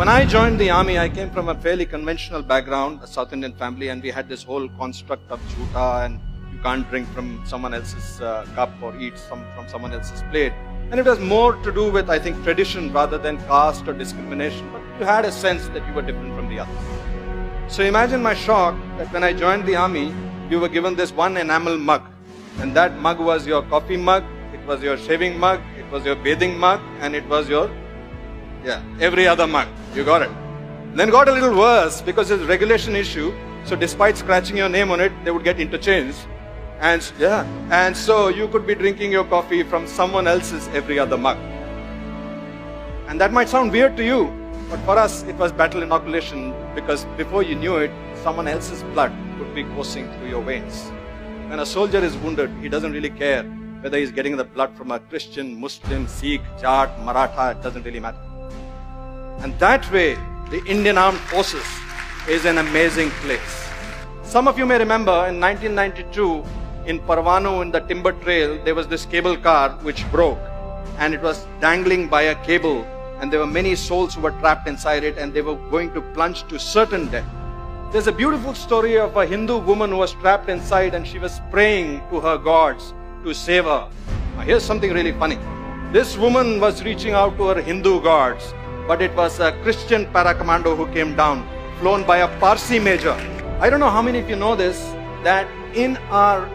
when I joined the army, I came from a fairly conventional background, a South Indian family, and we had this whole construct of jhuta, and you can't drink from someone else's cup or eat from someone else's plate. And it was more to do with, I think, tradition rather than caste or discrimination, but you had a sense that you were different from the others. So imagine my shock that when I joined the army, you were given this one enamel mug, and that mug was your coffee mug, it was your shaving mug, it was your bathing mug, and it was your every other mug. You got it. Then got a little worse because it's a regulation issue. So despite scratching your name on it, they would get interchanged. And so you could be drinking your coffee from someone else's every other mug. And that might sound weird to you, but for us it was battle inoculation, because before you knew it, someone else's blood could be coursing through your veins. When a soldier is wounded, he doesn't really care whether he's getting the blood from a Christian, Muslim, Sikh, Jat, Maratha, it doesn't really matter. And that way, the Indian Armed Forces is an amazing place. Some of you may remember in 1992, in Parvanu, in the timber trail, there was this cable car which broke, and it was dangling by a cable, and there were many souls who were trapped inside it, and they were going to plunge to certain death. There's a beautiful story of a Hindu woman who was trapped inside, and she was praying to her gods to save her. Now here's something really funny. This woman was reaching out to her Hindu gods, but it was a Christian paracommando who came down, flown by a Parsi major. I don't know how many of you know this, that in our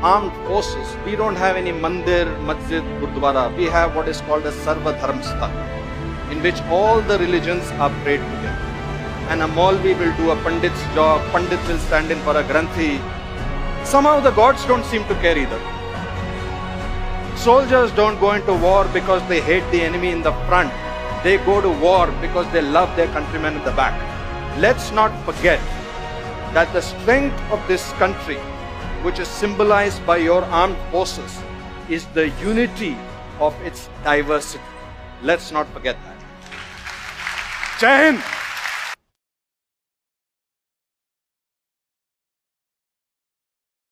armed forces, we don't have any mandir, masjid, gurdwara. We have what is called a Sarva Dharm Stha, in which all the religions are prayed together. And a Maulvi will do a Pandit's job, Pandit will stand in for a Granthi. Somehow the gods don't seem to care either. Soldiers don't go into war because they hate the enemy in the front. They go to war because they love their countrymen in the back. Let's not forget that the strength of this country, which is symbolized by your armed forces, is the unity of its diversity. Let's not forget that. Jai Hind!